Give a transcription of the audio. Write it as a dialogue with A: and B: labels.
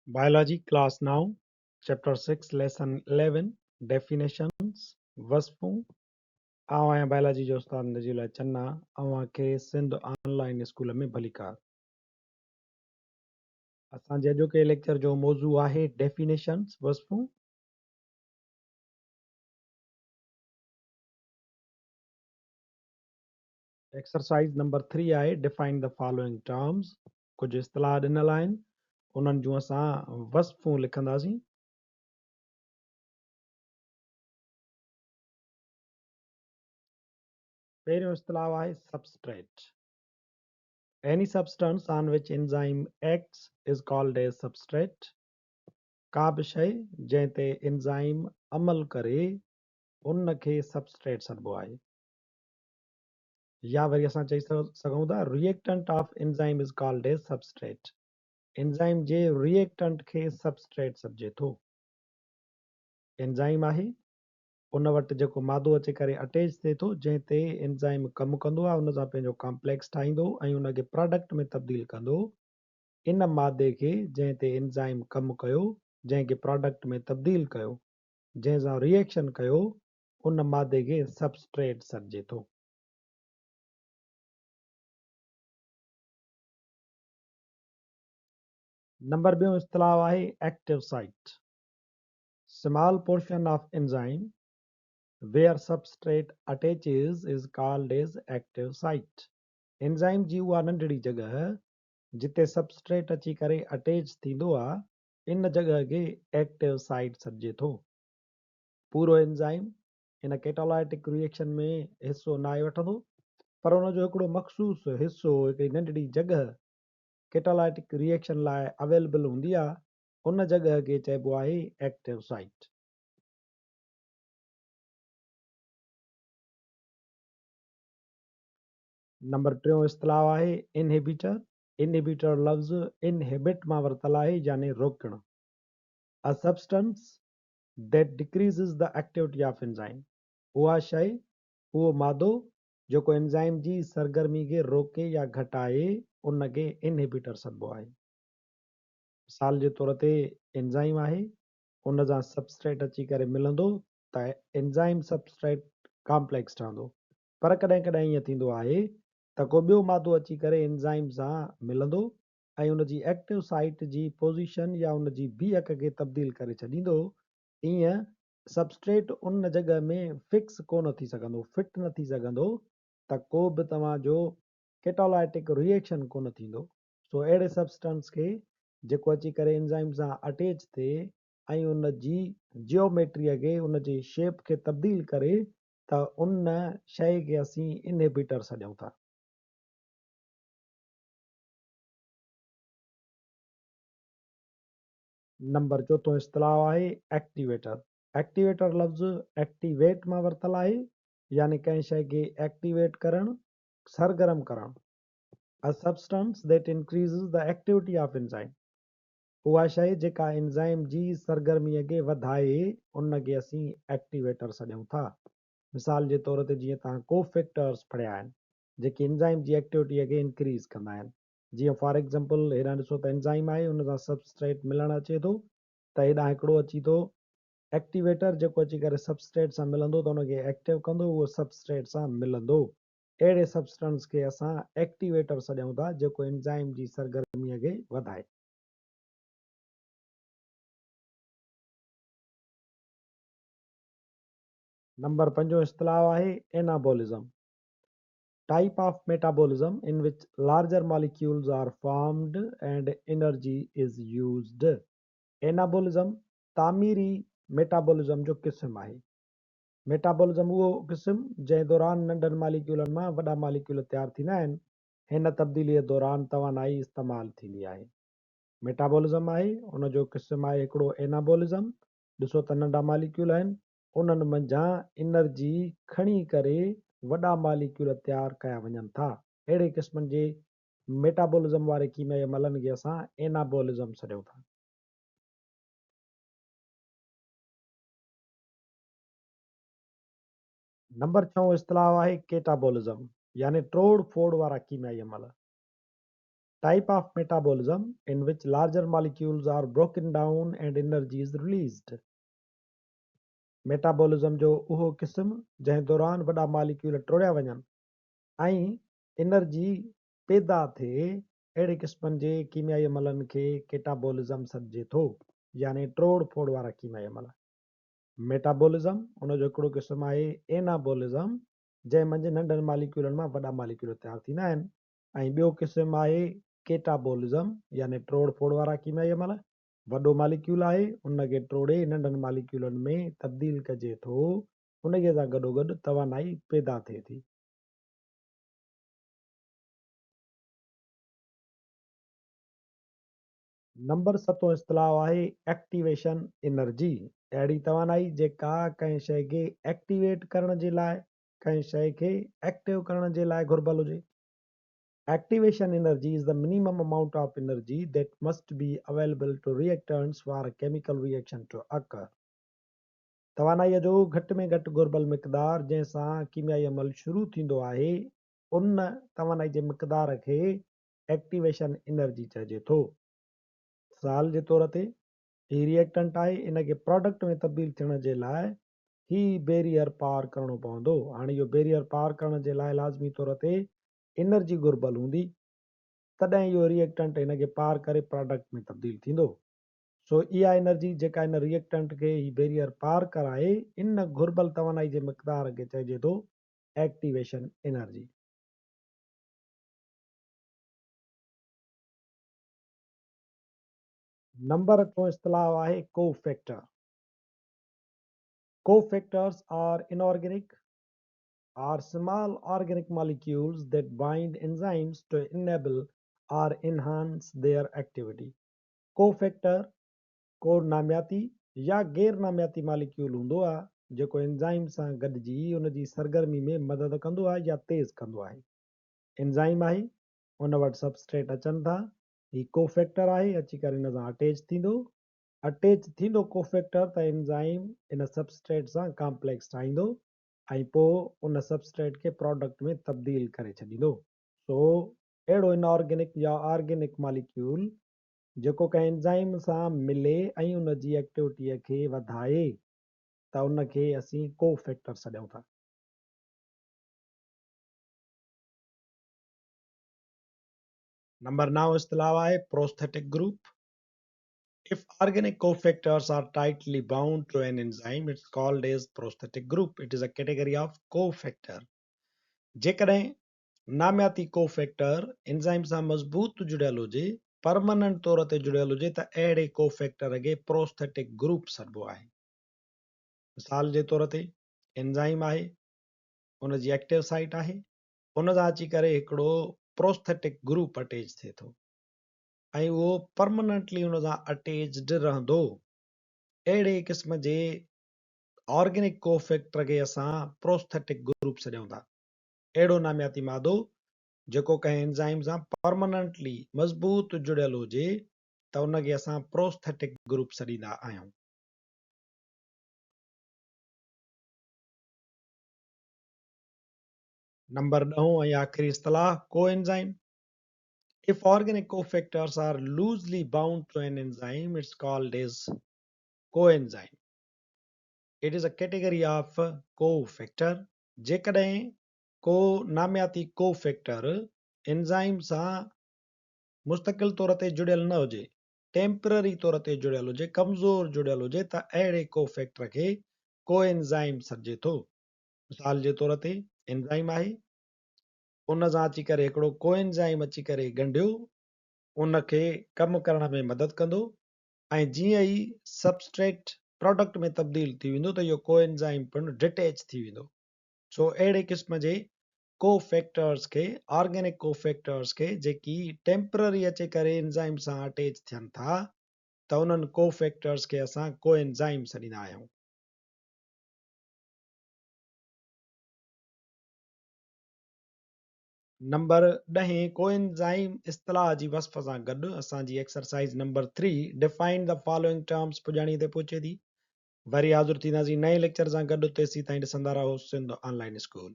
A: Biology class now, chapter 6, lesson 11, definitions, वस्फूं। आवां biology जो उस्ताद नजीला चन्ना अवां के सिंध ऑनलाइन स्कूल में भलीकार। असांजे अॼु के लेक्चर जो मौजू आहे डेफिनेशंस वस्फूं। एक्सरसाइज नंबर 3 आहे डिफाइन द फॉलोइंग टर्म्स। कुछ इस्तिलाह ॾिनल आहिनि, उन्हनि जूं असां वस्फूं लिखंदासीं। पहिरियों इस्तिलाह आहे substrate. Any substance on which enzyme acts is called a substrate. का बि शइ जंहिं ते एंजाइम अमल करे उन खे सबस्ट्रेट सॾिबो आहे। या वरी असां चई सघूं था reactant of enzyme is called a substrate. Enzyme J reactant खे सबस्ट्रेट सॾिजे थो। एंजाइम आहे उन वटि जेको मादो अची करे अटैच थिए थो, जंहिं ते एंजाइम कमु कंदो आहे, उन सां पंहिंजो कॉम्प्लेक्स ठाहींदो ऐं उनखे प्रोडक्ट में तब्दील कंदो। इन मादे खे जंहिं ते एंजाइम कमु कयो, जंहिंखे प्रोडक्ट में तब्दील कयो, जंहिं सां रिएक्शन कयो, उन मादे खे सबस्ट्रेट सॾिजे थो। नंबर ॿियों इस्तिलाह आहे active site. Small portion of enzyme where substrate attaches is called as active site. Enzyme जी उहा नंढड़ी जॻह जिते सबस्ट्रेट अची करे अटैच थींदो आहे, इन जॻह खे एक्टिव साइट सॾिजे थो। पूरो एंजाइम इन कैटालाइटिक रिएक्शन में हिसो न आहे वठंदो, पर उनजो हिकिड़ो मखसूस हिसो, हिकिड़ी नंढड़ी जॻह कैटालाइटिक रिएक्शन लाइ अवेलेबल हूंदी आहे, उन जॻह खे चइबो आहे एक्टिव साइट। नंबर टियों इस्तिलाह आहे इनहिबिटर। इनहिबिटर लफ़्ज़ इनहिबिट मां वरितल आहे, यानी रोकणु। A substance that decreases the activity of enzyme। उहा शइ, उहो मादो जेको एंजाइम जी सरगर्मी खे रोके या घटाए, उनखे इनहिबिटर सॾिबो आहे। मिसाल जे तौर ते एंजाइम आहे, उन सां सबस्ट्रेट अची करे मिलंदो त एंजाइम सबस्ट्रेट कॉम्प्लेक्स ठहंदो। पर कॾहिं कॾहिं ईअं थींदो आहे त को ॿियो मादो अची करे एंजाइम सां मिलंदो ऐं उनजी एक्टिव साइट जी पोज़ीशन या उनजी बीहक खे तब्दील करे छॾींदो। ईअं सबस्ट्रेट उन जॻह में फिक्स कोन थी सघंदो, फिट न थी सघंदो, त को बि तव्हांजो कैटालाइटिक रिएक्शन कोन थींदो। सो अहिड़े सबस्टेंस खे जेको अची करे एंजाइम सां अटैच थिए ऐं उन जी जियोमेट्रीअ खे, उन जी शेप खे तब्दील करे, त उन शइ खे असीं इनहिबिटर सॾियूं था। नंबर चोथों इस्तिलाह आहे एक्टिवेटर। एक्टिवेटर लफ़्ज़ एक्टिवेट मां वरितल आहे, यानी कंहिं शइ खे एक्टिवेट करणु, सरगरम करणु। A substance that increases the activity of enzyme. उहा शइ जेका एंजाइम जी सरगर्मीअ खे वधाए, उनखे असीं एक्टिवेटर सॾियूं था। मिसाल जे तौर ते जीअं तव्हां कोफैक्टर्स पढ़िया आहिनि, जेके एंजाइम जी एक्टिविटीअ खे इंक्रीज़ कंदा आहिनि। जीअं फॉर एग्जांपल हेॾां ॾिसो त एंजाइम आहे, उन सां सबस्ट्रेट मिलणु अचे थो, त हेॾां हिकिड़ो अची थो एक्टिवेटर जेको अची करे सबस्ट्रेट सां मिलंदो त उनखे एक्टिव कंदो, उहो सबस्ट्रेट सां मिलंदो। अहिड़े सबस्टेंस खे असां एक्टिवेटर सॾियूं था, जेको एंजाइम जी सरगर्मीअ खे वधाए। नंबर 5 इस्तिलाह आहे anabolism. Type of metabolism in which larger molecules are formed and energy is used। Anabolism तामीरी मेटाबॉलिज्म जो क़िस्म आहे। मेटाबॉलिज्म उहो क़िस्म जंहिं दौरान नंढनि मालिक्यूलनि मां वॾा मालिक्यूल तयारु थींदा आहिनि। हिन तब्दीलीअ दौरान तवानाई इस्तेमालु थींदी आहे। मेटाबॉलिज्म आहे, उनजो क़िस्म आहे हिकिड़ो एनाबॉलिज्म। ॾिसो त नंढा मालिक्यूल आहिनि, उन्हनि मंझां एनर्जी खणी करे वॾा मालिक्यूल तयारु कया वञनि था। अहिड़े क़िस्मनि जे मेटाबॉलिज्म वारे कीमियाई अमलनि खे असां एनाबॉलिज्म सॾियूं था। नंबर 6 इस्तिलाह आहे केटाबॉलिज्म, यानी तोड़ फोड़ वारा कीमियाई अमल। Type of metabolism in which larger molecules are broken down and energy is released. Metabolism जो उहो क़िस्म जंहिं दौरान वॾा मालिक्यूल टोड़िया वञनि ऐं एनर्जी पैदा थिए अहिड़े क़िस्मनि जे कीमियाई अमलनि खे कैटाबॉलिज्म सॾिजे थो, यानी टोड़ फोड़ वारा कीमियाई अमल। मेटाबॉलिज्म उन जो हिकिड़ो क़िस्म आहे एनाबॉलिज्म, जंहिं मंझि नंढनि मालिक्यूलनि मां वॾा मालिक्यूल तयारु थींदा आहिनि, ऐं ॿियो क़िस्म आहे कैटाबॉलिज्म, यानी टोड़ फोड़ वारा कीमियाई अमल। वॾो मालिक्यूल आहे उनखे टोड़े नंढनि मालिक्यूलनि में तब्दील कजे थो, उनखे सां गॾोगॾु तवानाई पैदा थिए थी। नंबर 7 इस्तिलाह आहे एक्टिवेशन एनर्जी, अहिड़ी तवानाई जेका कंहिं शइ खे एक्टिवेट करण जे लाइ, कंहिं शइ खे एक्टिव करण जे लाइ घुर्बल हुजे। Activation energy is the minimum amount of energy that must be available to reactants for a chemical reaction to occur. तवानाईअ जो घटि में घटि घुर्बल मिक़दार जंहिंसां कीमियाई अमल शुरू थींदो आहे, उन तवानाई जे मिक़दार खे एक्टिवेशन एनर्जी चइजे थो। मिसाल जे तौर ते ही रिएक्टेंट आहे, इनखे प्रोडक्ट में तब्दील थियण जे लाइ ही बैरियर पार करणो पवंदो। हाणे इहो बैरियर पार करण जे लाइ लाज़मी तौर ते एनर्जी घुर्बल हूंदी, तॾहिं इहो रिएक्टेंट हिनखे पार करे प्रोडक्ट में तब्दील थींदो। सो इहा एनर्जी जेका इन रिएक्टेंट खे ही बैरियर पार कराए, इन घुर्बल तवानाई जे मिक़दार खे चइजे थो एक्टिवेशन एनर्जी। नंबर 8 इस्तिलाह आहे cofactor. Cofactors are inorganic or small organic molecules that bind enzymes to enable or enhance their activity. Cofactor को नामियाती या गैर नामियाती मालिक्यूल हूंदो आहे जेको एंजाइम सां गॾिजी उन जी सरगर्मी में मदद कंदो आहे या तेज़ कंदो आहे। एंजाइम आहे, उन वटि सबस्ट्रेट अचनि था, ही कोफैक्टर आहे, अची करे हिन सां अटैच थींदो कोफैक्टर त एंजाइम इन सबस्ट्रेट सां कॉम्प्लेक्स ठाहींदो ऐं पोइ उन सबस्ट्रेट खे प्रोडक्ट में तब्दील करे छॾींदो। सो अहिड़ो इनऑर्गेनिक या ऑर्गेनिक मालिक्यूल जेको कंहिं एंजाइम सां मिले ऐं उन जी एक्टिविटीअ खे वधाए त उनखे असीं कोफैक्टर सॾियूं था। नंबर 9 इस्तिलाह आहे prosthetic group. If organic cofactors are tightly bound to an enzyme, it's called as prosthetic group. It is a category of cofactor. जेकॾहिं नामियाती कोफैक्टर एंजाइम सां मज़बूत जुड़ियल हुजे, परमानेंट तौर ते जुड़ियल हुजे, त अहिड़े कोफैक्टर खे प्रोस्थेटिक ग्रुप सॾिबो आहे। मिसाल जे तौर ते एंजाइम आहे, उन जी एक्टिव साइट आहे, उन सां अची करे हिकिड़ो प्रोस्थेटिक ग्रुप अटैच थिए थो ऐं उहो परमानेंटली उन सां अटैच्ड रहंदो। अहिड़े क़िस्म जे ऑर्गेनिक कोफैक्टर खे असां प्रोस्थेटिक ग्रुप सॾियूं था। अहिड़ो नामियाती मादो जेको कंहिं एंजाइम सां परमानेंटली मज़बूत जुड़ियल हुजे त उनखे असां प्रोस्थेटिक ग्रुप सॾींदा आहियूं। नंबर 9 ऐं आख़िरी इस्तिलाह coenzyme. If organic cofactors are loosely bound to an enzyme, it's called as coenzyme. It is a category of cofactor. जेकॾहिं को नामियाती कोफैक्टर एंजाइम सां मुस्तकिल तौर ते जुड़ियल न हुजे, टेम्पररी तौर ते जुड़ियल हुजे, कमज़ोर जुड़ियल हुजे, त अहिड़े कोफैक्टर खे कोएंजाइम सॾिजे थो। मिसाल जे तौर ते एंजाइम आहे, उन सां अची करे हिकिड़ो कोएंजाइम अची करे ॻंढियो, उनखे कमु करण में मदद कंदो ऐं जीअं ई सबस्ट्रेट प्रोडक्ट में तब्दील थी वेंदो त इहो कोएंजाइम पिणु डिटैच थी वेंदो। सो अहिड़े क़िस्म जे कोफैक्टर्स खे, ऑर्गेनिक कोफैक्टर्स खे जेकी टेम्पररी अची करे एंजाइम सां अटैच थियनि था, त उन्हनि कोफैक्टर्स खे असां कोएंजाइम सॾींदा आहियूं। नंबर 10 कोएंजाइम इस्तिलाह जी वस्फ़ सां गॾु असांजी exercise number 3 define the following terms पुॼाणी ते पहुचे थी। वरी हाज़िर थींदासीं नए लेक्चर सां गॾु, तेसीं ताईं ॾिसंदा रहो सिंध ऑनलाइन स्कूल।